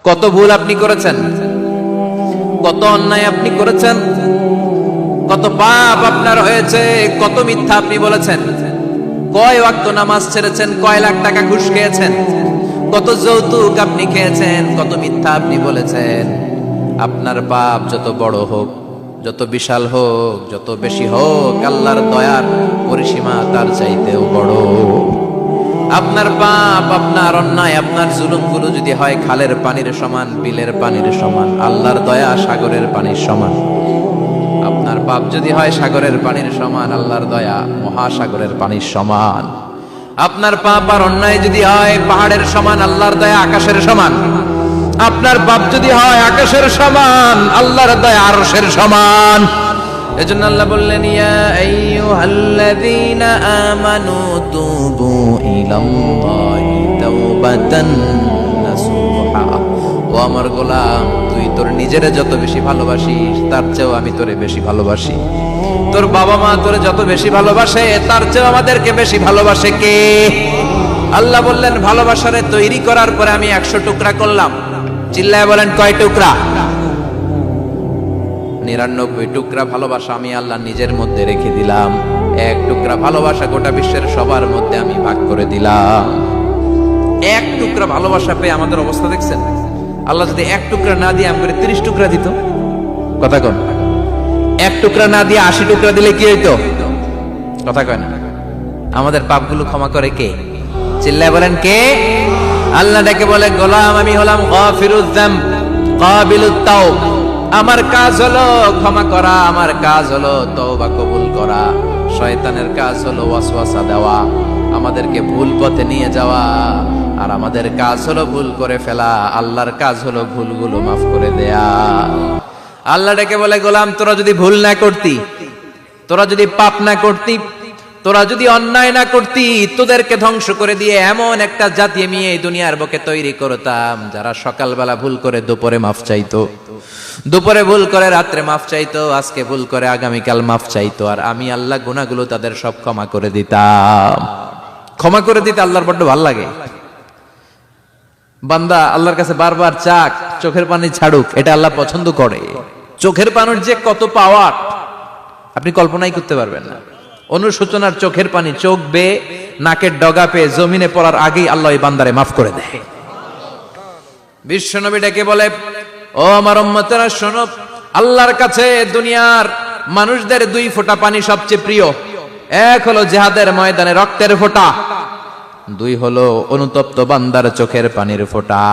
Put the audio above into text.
কত ভুল আপনি করেছেন, কত অন্যায় আপনি করেছেন, কত পাপ আপনার হয়েছে, কত মিথ্যা আপনি বলেছেন, কয় ওয়াক্ত নামাজ ছেড়েছেন, কয় লাখ টাকা ঘুষ খেয়েছেন, কত যৌতুক আপনি খেয়েছেন, কত মিথ্যা আপনি বলেছেন। আপনার পাপ যত বড় হোক, যত বিশাল হোক, যত বেশি হোক, আল্লাহর দয়ার পরিসীমা তার চাইতেও বড়। আপনার পাপ, আপনার অন্যায়, আপনার জুলুমগুলো যদি হয় খালের পানির সমান, বিলের পানির সমান, আল্লাহর দয়া সাগরের পানির সমান। আপনার পাপ যদি হয় সাগরের পানির সমান, আল্লাহর দয়া মহাসাগরের পানির সমান। আপনার পাপ আর অন্যায় যদি হয় পাহাড়ের সমান, আল্লাহর দয়া আকাশের সমান। আপনার পাপ যদি হয় আকাশের সমান, আল্লাহর দয়া আরশের সমান। এজন্য আল্লাহ বললেন, ইয়া আইয়ুহাল্লাযীনা আমানু তুবু ইলাল্লাহি তাওবাতান নাসুহা। ও আমার গোলাম, তুই তোর নিজেরে যত বেশি ভালোবাসিস তার চেয়েও আমি তোরে বেশি ভালোবাসি। তোর বাবা মা তোরে যত বেশি ভালোবাসে তার চেয়েও আমাদেরকে বেশি ভালোবাসে কে? আল্লাহ বললেন, ভালোবাসারে তৈরি করার পরে আমি 100 টুকরা করলাম। চিল্লায় বলেন, কয় টুকরা? 99 টুকরা ভালোবাসা আমি আল্লাহ নিজের মধ্যে রেখে দিলাম। 1 টুকরা ভালোবাসা গোটা বিশ্বের সবার মধ্যে আমি ভাগ করে দিলাম। 1 টুকরা ভালোবাসা পেয়ে আমাদের অবস্থা দেখছেন? আল্লাহ যদি 1 টুকরা না দিয়ে আমাদের 30 টুকরা দিত, কথা কন, 1 টুকরা না দিয়ে 80 টুকরা দিলে কি হইতো? কথা কয় না? আমাদের পাপগুলো ক্ষমা করে কে? চিল্লায় বলেন, কে? আল্লাহ ডেকে বলে, গোলাম আমি হলাম গাফিরুয যামব কাবিলুত তাওব। আমার কাজ হলো ক্ষমা করা, আমার কাজ হলো তওবা কবুল করা। শয়তানের কাজ হলো ওয়াসওয়াসা দেওয়া, আমাদেরকে ভুল পথে নিয়ে যাওয়া। আর আমাদের কাজ হলো ভুল করে ফেলা, আল্লাহর কাজ হলো ভুলগুলো মাফ করে দেয়া। আল্লাহ ডেকে বলে, গোলাম তোরা যদি ভুল না করতি, তোরা যদি পাপ না করতি, তোরা যদি অন্যায় না করতি, তোদেরকে ধ্বংস করে দিয়ে এমন একটা জাতি আমি এই দুনিয়ার বুকে তৈরি করতাম যারা সকালবেলা ভুল করে দুপুরে মাফ চাইতো, দুপুরে ভুল করে রাত্রে মাফ চাইতো, আজকে ভুল করে আগামীকাল মাফ চাইতো। আর আমি আল্লাহ গুনাহগুলো তাদের সব ক্ষমা করে দিতাম। ক্ষমা করে দিতে আল্লাহর বড্ড ভালো লাগে। বান্দা আল্লাহর কাছে বারবার চাক, চোখের পানি ছাড়ুক, এটা আল্লাহ পছন্দ করে। চোখের পানির যে কত পাওয়ার আপনি কল্পনাই করতে পারবেন না। অনুশোচনার চোখের পানি, চোখ বেয়ে নাকের ডগা পেয়ে জমিনে পড়ার আগেই আল্লাহ এই বান্দারে মাফ করে দেয়। বিশ্বনবী ডেকে বলে, ও আমার উম্মতেরা শোনো, আল্লাহর কাছে দুনিয়ার মানুষদের 2 ফোঁটা পানি সবচেয়ে প্রিয়। 1 হলো জিহাদের ময়দানে রক্তের ফোঁটা, 2 হলো অনুতপ্ত বান্দার চোখের পানির ফোঁটা।